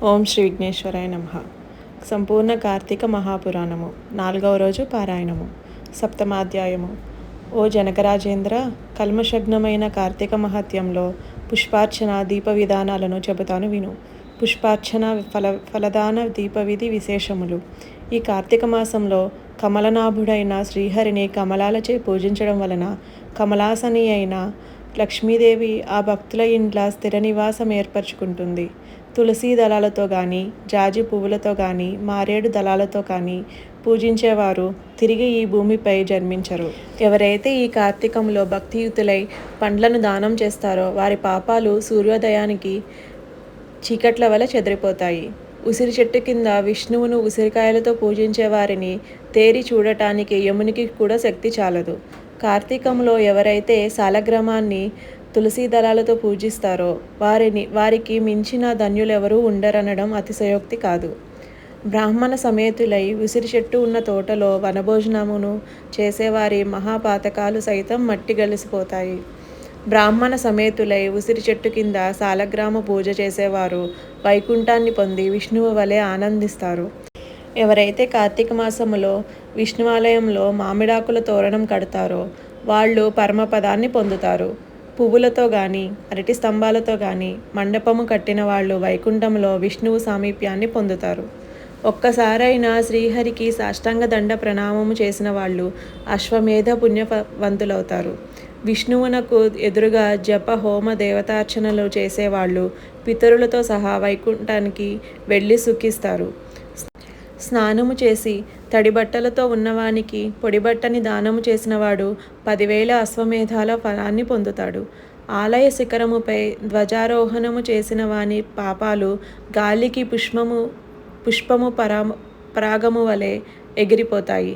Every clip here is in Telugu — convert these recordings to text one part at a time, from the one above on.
ఓం శ్రీ విఘ్నేశ్వరాయ నమః. సంపూర్ణ కార్తీక మహాపురాణము 4వ రోజు పారాయణము. సప్తమాధ్యాయము. ఓ జనకరాజేంద్ర, కల్మషగ్నమైన కార్తీక మహత్యంలో పుష్పార్చన దీప విధానాలను చెబుతాను విను. పుష్పార్చన ఫలదాన దీపవిధి విశేషములు. ఈ కార్తీక మాసంలో కమలనాభుడైన శ్రీహరిని కమలాలచే పూజించడం వలన కమలాసని అయిన లక్ష్మీదేవి ఆ భక్తుల ఇంట్ల స్థిర నివాసం ఏర్పరచుకుంటుంది. తులసీ దళాలతో కానీ, జాజి పువ్వులతో కానీ, మారేడు దళాలతో కానీ పూజించేవారు తిరిగి ఈ భూమిపై జన్మించరు. ఎవరైతే ఈ కార్తీకంలో భక్తియుతులై పండ్లను దానం చేస్తారో వారి పాపాలు సూర్యోదయానికి చీకట్ల వల్ల చెదిరిపోతాయి. ఉసిరి చెట్టు కింద విష్ణువును ఉసిరికాయలతో పూజించే వారిని తేరి చూడటానికి యమునికి కూడా శక్తి చాలదు. కార్తీకంలో ఎవరైతే సాలగ్రామాన్ని తులసీ దళాలతో పూజిస్తారో వారికి మించిన ధన్యులెవరూ ఉండరనడం అతిశయోక్తి కాదు. బ్రాహ్మణ సమేతులై ఉసిరి చెట్టు ఉన్న తోటలో వనభోజనమును చేసేవారి మహాపాతకాలు సైతం మట్టి గలిసిపోతాయి. బ్రాహ్మణ సమేతులై ఉసిరి చెట్టు కింద సాలగ్రామ పూజ చేసేవారు వైకుంఠాన్ని పొంది విష్ణువు వలె ఆనందిస్తారు. ఎవరైతే కార్తీక మాసములో విష్ణువాలయంలో మామిడాకుల తోరణం కడతారో వాళ్ళు పరమపదాన్ని పొందుతారు. పువ్వులతో కానీ, అరటి స్తంభాలతో కానీ మండపము కట్టిన వాళ్ళు వైకుంఠంలో విష్ణువు సామీప్యాన్ని పొందుతారు. ఒక్కసారైనా శ్రీహరికి సాష్టాంగ దండ ప్రణామము చేసిన వాళ్ళు అశ్వమేధ పుణ్యవంతులవుతారు. విష్ణువునకు ఎదురుగా జప హోమ దేవతార్చనలు చేసేవాళ్ళు పితరులతో సహా వైకుంఠానికి వెళ్ళి సుఖిస్తారు. స్నానము చేసి తడిబట్టలతో ఉన్నవానికి పొడిబట్టని దానము చేసినవాడు 10,000 అశ్వమేధాల ఫలాన్ని పొందుతాడు. ఆలయ శిఖరముపై ధ్వజారోహణము చేసిన వాని పాపాలు గాలికి పుష్పము పరాగము వలె ఎగిరిపోతాయి.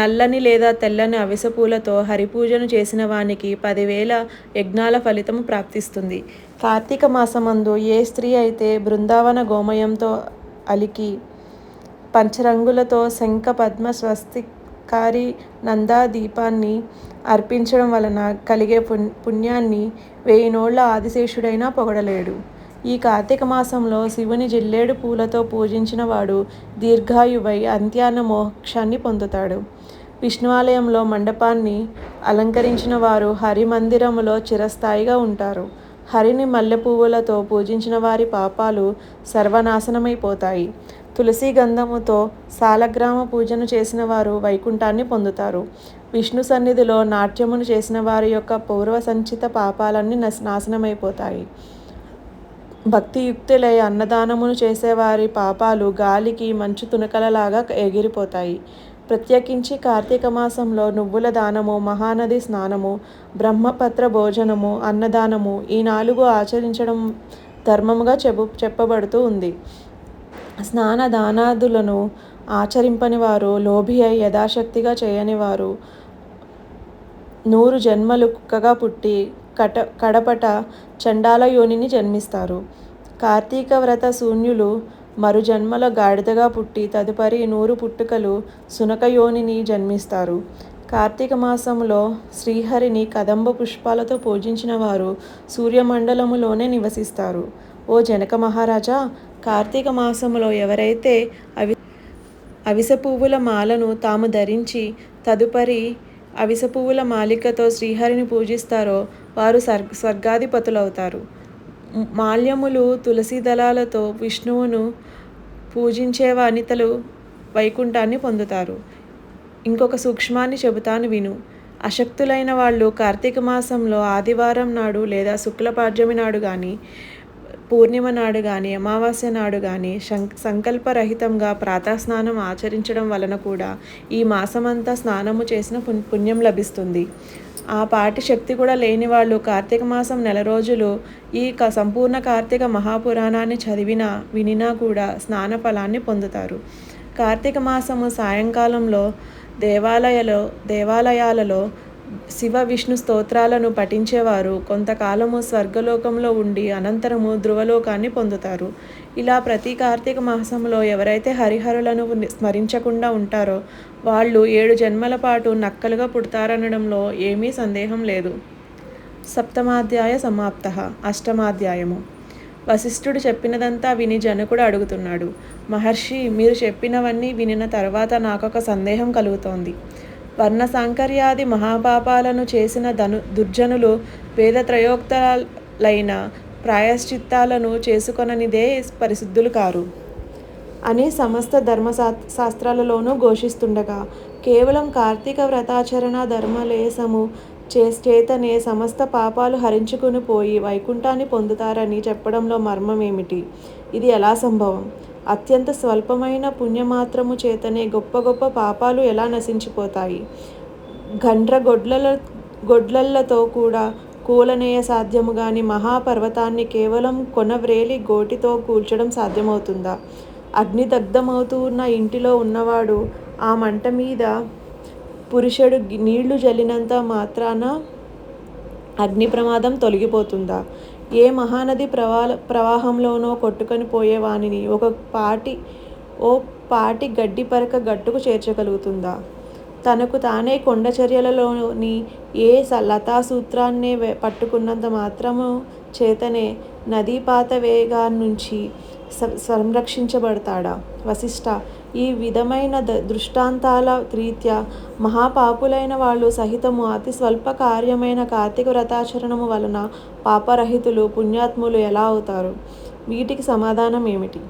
నల్లని లేదా తెల్లని అవిసెపూలతో హరిపూజను చేసిన వానికి 10,000 యజ్ఞాల ఫలితము ప్రాప్తిస్తుంది. కార్తీక మాసమందు ఏ స్త్రీ అయితే బృందావన గోమయంతో అలికి పంచరంగులతో శంఖ పద్మ స్వస్తికారి నందా దీపాన్ని అర్పించడం వలన కలిగే పుణ్యాన్ని 1000 నోళ్ల ఆదిశేషుడైనా పొగడలేడు. ఈ కార్తీక మాసంలో శివుని జిల్లేడు పూలతో పూజించిన వాడు దీర్ఘాయువై అంత్యాన మోక్షాన్ని పొందుతాడు. విష్ణువాలయంలో మండపాన్ని అలంకరించిన వారు హరి మందిరములో చిరస్థాయిగా ఉంటారు. హరిని మల్లెపువ్వులతో పూజించిన వారి పాపాలు సర్వనాశనమైపోతాయి. తులసి గంధముతో సాలగ్రామ పూజను చేసిన వారు వైకుంఠాన్ని పొందుతారు. విష్ణు సన్నిధిలో నాట్యమును చేసిన వారి యొక్క పూర్వ సంచిత పాపాలన్నీ నాశనమైపోతాయి. భక్తియుక్తులై అన్నదానమును చేసేవారి పాపాలు గాలికి మంచు తునకలలాగా ఎగిరిపోతాయి. ప్రత్యేకించి కార్తీక మాసంలో నువ్వుల దానము, మహానది స్నానము, బ్రహ్మపత్ర భోజనము, అన్నదానము ఈ 4 ఆచరించడం ధర్మముగా చెప్పబడుతూ ఉంది. స్నాన దానాదులను ఆచరింపని వారు, లోభి అయి యథాశక్తిగా చేయని వారు 100 జన్మలు కుక్కగా పుట్టి కడపట చండాల యోనిని జన్మిస్తారు. కార్తీక వ్రత శూన్యులు మరు జన్మలో గాడిదగా పుట్టి తదుపరి 100 పుట్టుకలు సునక యోనిని జన్మిస్తారు. కార్తీక మాసంలో శ్రీహరిని కదంబ పుష్పాలతో పూజించిన వారు సూర్యమండలములోనే నివసిస్తారు. ఓ జనక మహారాజా, కార్తీక మాసంలో ఎవరైతే అవిసె పువ్వుల మాలను తాము ధరించి తదుపరి అవిసె పువ్వుల మాలికతో శ్రీహరిని పూజిస్తారో వారు స్వర్గాధిపతులవుతారు. మాల్యములు, తులసి దళాలతో విష్ణువును పూజించే వనితలు వైకుంఠాన్ని పొందుతారు. ఇంకొక సూక్ష్మాన్ని చెబుతాను విను. అశక్తులైన వాళ్ళు కార్తీక మాసంలో ఆదివారం నాడు లేదా శుక్లపాడ్యమి నాడు కానీ, పూర్ణిమ నాడు కానీ, అమావాస్య నాడు కానీ సంకల్పరహితంగా ప్రాతస్నానం ఆచరించడం వలన కూడా ఈ మాసమంతా స్నానము చేసిన పుణ్యం లభిస్తుంది. ఆ పాటి శక్తి కూడా లేని వాళ్ళు కార్తీక మాసం 4 రోజులు ఈ సంపూర్ణ కార్తీక మహాపురాణాన్ని వినినా కూడా స్నాన ఫలాన్ని పొందుతారు. కార్తీక మాసము సాయంకాలంలో దేవాలయాలలో శివ విష్ణు స్తోత్రాలను పఠించేవారు కొంతకాలము స్వర్గలోకంలో ఉండి అనంతరము ధ్రువలోకాన్ని పొందుతారు. ఇలా ప్రతి కార్తీక మాసంలో ఎవరైతే హరిహరులను స్మరించకుండా ఉంటారో వాళ్ళు 7 జన్మల పాటు నక్కలుగా పుడతారనడంలో ఏమీ సందేహం లేదు. సప్తమాధ్యాయ సమాప్తః. అష్టమాధ్యాయము. వశిష్ఠుడు చెప్పినదంతా విని జనకుడు అడుగుతున్నాడు. మహర్షి, మీరు చెప్పినవన్నీ వినిన తర్వాత నాకొక సందేహం కలుగుతోంది. వర్ణ సాంకర్యాది మహాపాపాలను చేసిన దుర్జనులు వేదత్రయోక్తలైన ప్రాయశ్చిత్తాలను చేసుకొననిదే పరిశుద్ధులు కారు అని సమస్త శాస్త్రాలలోనూ ఘోషిస్తుండగా కేవలం కార్తీక వ్రతాచరణ ధర్మలేశము చేతనే సమస్త పాపాలు హరించుకుని పోయి వైకుంఠాన్ని పొందుతారని చెప్పడంలో మర్మమేమిటి? ఇది ఎలా సంభవం? అత్యంత స్వల్పమైన పుణ్యమాత్రము చేతనే గొప్ప గొప్ప పాపాలు ఎలా నశించిపోతాయి? గొడ్లలతో కూడా కూలనేయ సాధ్యము గాని మహాపర్వతాన్ని కేవలం కొనవ్రేలి గోటితో కూల్చడం సాధ్యమవుతుందా? అగ్నిదగ్ధమవుతూ ఉన్న ఇంటిలో ఉన్నవాడు ఆ మంట మీద పురుషుడు నీళ్లు జల్లినంత మాత్రాన అగ్ని ప్రమాదం తొలగిపోతుందా? ఏ మహానది ప్రవాహంలోనో కొట్టుకొని పోయేవానిని ఓ పాటి గడ్డి పరక గట్టుకు చేర్చగలుగుతుందా? తనకు తానే కొండచర్యలలోని ఏ లతాసూత్రాన్నే పట్టుకున్నంత మాత్రము చేతనే నదీపాత వేగాన్నించి సంరక్షించబడతాడా? వశిష్ఠ, ఈ విధమైన దృష్టాంతాల రీత్యా మహాపాపులైన వాళ్ళు సహితము అతి స్వల్ప కార్యమైన కార్తీక వ్రతాచరణము వలన పాపరహితులు పుణ్యాత్ములు ఎలా అవుతారు? వీటికి సమాధానం ఏమిటి?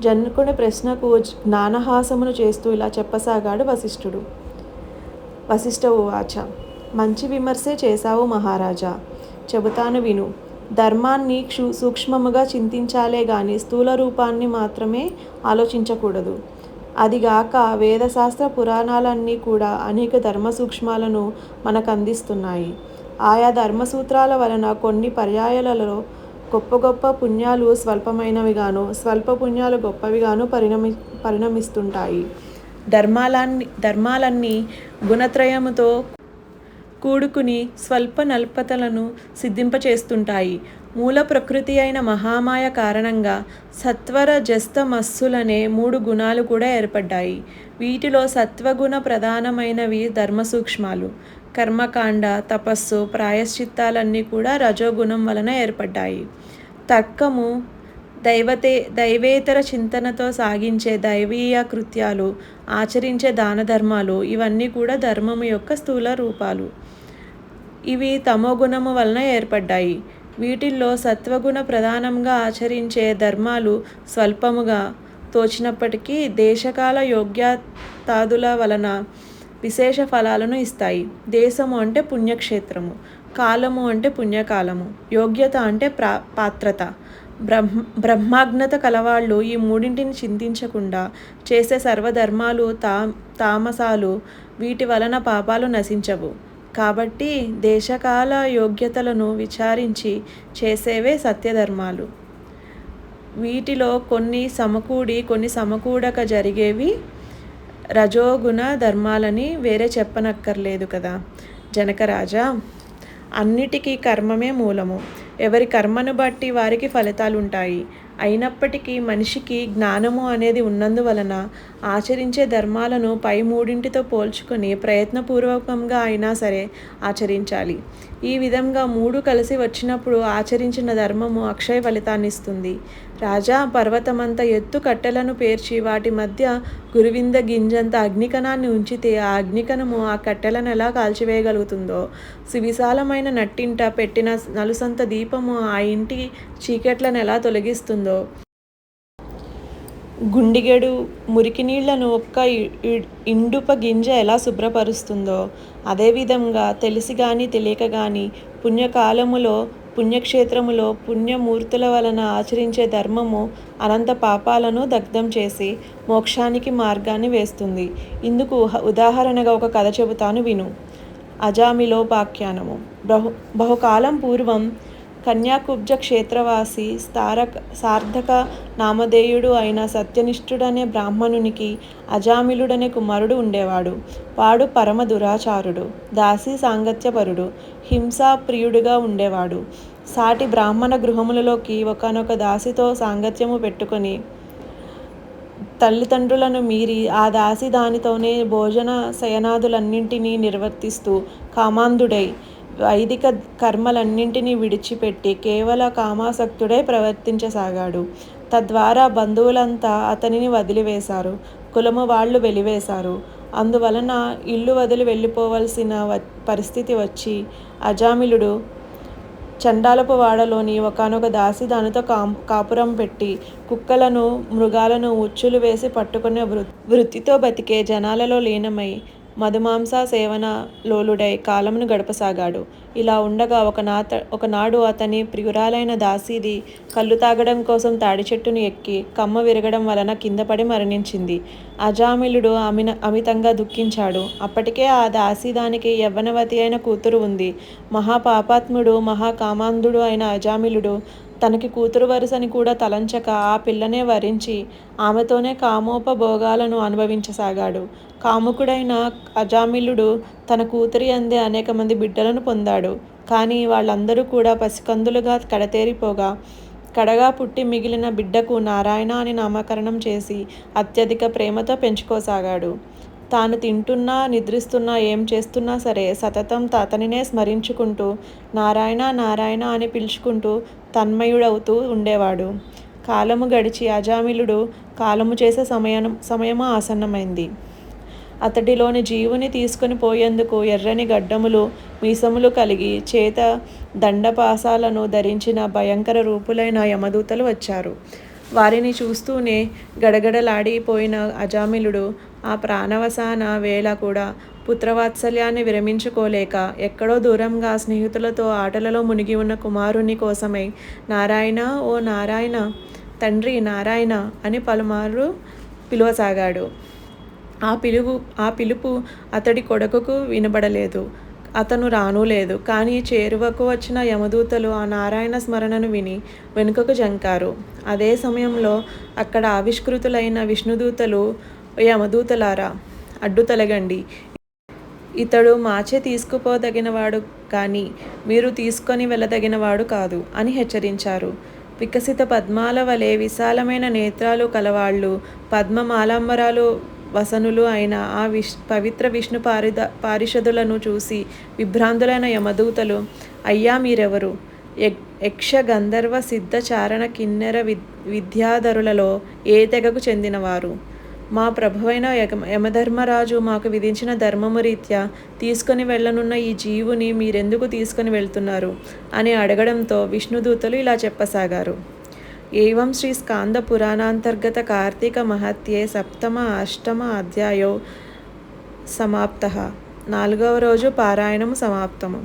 జనకుని ప్రశ్నకు జ్ఞానహాసమును చేస్తూ ఇలా చెప్పసాగాడు వశిష్ఠుడు. వశిష్ఠ ఉవాచ, మంచి విమర్శే చేశావు మహారాజా. చెబుతాను విను. ధర్మాన్ని సూక్ష్మముగా చింతించాలే గాని స్థూల రూపాన్ని మాత్రమే ఆలోచించకూడదు. అదిగాక వేదశాస్త్ర పురాణాలన్నీ కూడా అనేక ధర్మ సూక్ష్మాలను మనకు అందిస్తున్నాయి. ఆయా ధర్మసూత్రాల వలన కొన్ని పర్యాయాలలో గొప్ప గొప్ప పుణ్యాలు స్వల్పమైనవిగాను, స్వల్ప పుణ్యాలు గొప్పవిగాను పరిణమిస్తుంటాయి. ధర్మాలన్నీ గుణత్రయముతో కూడుకుని స్వల్ప నల్పతలను సిద్ధింపచేస్తుంటాయి. మూల ప్రకృతి అయిన మహామాయ కారణంగా సత్వరజస్తమస్సులనే 3 గుణాలు కూడా ఏర్పడ్డాయి. వీటిలో సత్వగుణ ప్రధానమైనవి ధర్మసూక్ష్మాలు. కర్మకాండ, తపస్సు, ప్రాయశ్చిత్తాలన్నీ కూడా రజోగుణం వలన ఏర్పడ్డాయి. తర్కము, దైవేతర చింతనతో సాగించే దైవీయ కృత్యాలు, ఆచరించే దాన ధర్మాలు ఇవన్నీ కూడా ధర్మము యొక్క స్థూల రూపాలు. ఇవి తమోగుణము వలన ఏర్పడ్డాయి. వీటిల్లో సత్వగుణ ప్రధానంగా ఆచరించే ధర్మాలు స్వల్పముగా తోచినప్పటికీ దేశకాల యోగ్యతాదుల వలన విశేష ఫలాలను ఇస్తాయి. దేశము అంటే పుణ్యక్షేత్రము, కాలము అంటే పుణ్యకాలము, యోగ్యత అంటే పాత్రత. బ్రహ్మాజ్ఞత కలవాళ్ళు ఈ మూడింటిని చింతించకుండా చేసే సర్వధర్మాలు తామసాలు. వీటి వలన పాపాలు నశించవు. కాబట్టి దేశకాల యోగ్యతలను విచారించి చేసేవే సత్యధర్మాలు. వీటిలో కొన్ని సమకూడి కొన్ని సమకూడక జరిగేవి రజోగుణ ధర్మాలని వేరే చెప్పనక్కర్లేదు కదా జనకరాజా. అన్నిటికీ కర్మమే మూలము. ఎవరి కర్మను బట్టి వారికి ఫలితాలుంటాయి. అయినప్పటికీ మనిషికి జ్ఞానము అనేది ఉన్నందువలన ఆచరించే ధర్మాలను పై మూడింటితో పోల్చుకొని ప్రయత్నపూర్వకంగా అయినా సరే ఆచరించాలి. ఈ విధంగా 3 కలిసి వచ్చినప్పుడు ఆచరించిన ధర్మము అక్షయ ఫలితాన్నిస్తుంది. రాజా, పర్వతమంత ఎత్తు కట్టెలను పేర్చి వాటి మధ్య గురువింద గింజంత అగ్నికణాన్ని ఉంచితే ఆ అగ్నికణము ఆ కట్టెలను ఎలా కాల్చివేయగలుగుతుందో, సువిశాలమైన నట్టింట పెట్టిన నలుసంత దీపము ఆ ఇంటి చీకట్లను ఎలా తొలగిస్తుందో, గుండిగెడు మురికి నీళ్లను ఒక్క ఇండుప గింజ ఎలా శుభ్రపరుస్తుందో, అదేవిధంగా తెలిసి గాని తెలియక గాని పుణ్యకాలములో పుణ్యక్షేత్రములో పుణ్యమూర్తుల వలన ఆచరించే ధర్మము అనంత పాపాలను దగ్ధం చేసి మోక్షానికి మార్గాన్ని వేస్తుంది. ఇందుకు ఉదాహరణగా ఒక కథ చెబుతాను విను. అజామిలోపాఖ్యానము. బహుకాలం పూర్వం కన్యాకుబ్జ క్షేత్రవాసి సార్థక నామధేయుడు అయిన సత్యనిష్ఠుడనే బ్రాహ్మణునికి అజామిలుడనే కుమారుడు ఉండేవాడు. వాడు పరమ దురాచారుడు, దాసీ సాంగత్యపరుడు, హింసాప్రియుడుగా ఉండేవాడు. సాటి బ్రాహ్మణ గృహములలోకి ఒకనొక దాసితో సాంగత్యము పెట్టుకొని తల్లిదండ్రులను మీరి ఆ దాసి దానితోనే భోజన శయనాదులన్నింటినీ నిర్వర్తిస్తూ కామాంధుడై వైదిక కర్మలన్నింటినీ విడిచిపెట్టి కేవల కామాసక్తుడై ప్రవర్తించసాగాడు. తద్వారా బంధువులంతా అతనిని వదిలివేశారు. కులము వాళ్ళు వెలివేశారు. అందువలన ఇల్లు వదిలి వెళ్ళిపోవలసిన పరిస్థితి వచ్చి అజామిళుడు చండాలపు వాడలోని ఒకానొక దాసి దానితో కాపురం పెట్టి కుక్కలను మృగాలను ఉచ్చులు వేసి పట్టుకునే వృత్తితో బతికే జనాలలో లీనమై మధుమాంస సేవన లోలుడై కాలమును గడపసాగాడు. ఇలా ఉండగా ఒకనాడు అతని ప్రియురాలైన దాసీది కళ్ళు తాగడం కోసం తాడి చెట్టును ఎక్కి కమ్మ విరగడం వలన కిందపడి మరణించింది. అజామిళుడు అమితంగా దుఃఖించాడు. అప్పటికే ఆ దాసీదానికి యవ్వనవతి అయిన కూతురు ఉంది. మహాపాపాత్ముడు మహాకామాంధుడు అయిన అజామిళుడు తనకి కూతురు వరుసని కూడా తలంచక ఆ పిల్లనే వరించి ఆమెతోనే కామోపభోగాలను అనుభవించసాగాడు. కాముకుడైన అజామిళుడు తన కూతురి అందే అనేక మంది బిడ్డలను పొందాడు. కానీ వాళ్ళందరూ కూడా పసికందులుగా కడతేరిపోగా కడగా పుట్టి మిగిలిన బిడ్డకు నారాయణ అని నామకరణం చేసి అత్యధిక ప్రేమతో పెంచుకోసాగాడు. తాను తింటున్నా నిద్రిస్తున్నా ఏం చేస్తున్నా సరే సతతం అతనినే స్మరించుకుంటూ నారాయణ నారాయణ అని పిలుచుకుంటూ తన్మయుడవుతూ ఉండేవాడు. కాలము గడిచి అజామిళుడు కాలము చేసే సమయము ఆసన్నమైంది. అతడిలోని జీవుని తీసుకొని పోయేందుకు ఎర్రని గడ్డములు మీసములు కలిగి చేత దండపాసాలను ధరించిన భయంకర రూపులైన యమదూతలు వచ్చారు. వారిని చూస్తూనే గడగడలాడిపోయిన అజామిళుడు ఆ ప్రాణవసాన వేళ కూడా పుత్రవాత్సల్యాన్ని విరమించుకోలేక ఎక్కడో దూరంగా స్నేహితులతో ఆటలలో మునిగి ఉన్న కుమారుని కోసమై నారాయణ ఓ నారాయణ తండ్రి నారాయణ అని పలుమార్లు పిలువసాగాడు. ఆ పిలుపు అతడి కొడుకుకు వినబడలేదు. అతను రానూలేదు. కానీ చేరువకు వచ్చిన యమదూతలు ఆ నారాయణ స్మరణను విని వెనుకకు జంకారు. అదే సమయంలో అక్కడ ఆవిష్కృతులైన విష్ణుదూతలు యమదూతలారా అడ్డు తొలగండి. ఇతడు మాచే తీసుకుపోదగినవాడు కానీ మీరు తీసుకొని వెళ్ళదగినవాడు కాదు అని హెచ్చరించారు. వికసిత పద్మాల వలె విశాలమైన నేత్రాలు కలవాళ్ళు పద్మమాలాంబరాలు వసనులు అయిన ఆ పవిత్ర విష్ణు పారిషదులను చూసి విభ్రాంతులైన యమదూతలు అయ్యా మీరెవరు? యక్ష గంధర్వ సిద్ధ చారణ కిన్నెర విద్యాధరులలో ఏ తెగకు చెందినవారు? మా ప్రభువైన యమధర్మరాజు మాకు విధించిన ధర్మము రీత్యా తీసుకొని వెళ్ళనున్న ఈ జీవుని మీరెందుకు తీసుకొని వెళ్తున్నారు అని అడగడంతో విష్ణుదూతలు ఇలా చెప్పసాగారు. ఏవం శ్రీ స్కాంద పురాణాంతర్గత కార్తీక మహత్యే సప్తమ అష్టమ అధ్యాయో సమాప్తః. 4వ రోజు పారాయణము సమాప్తము.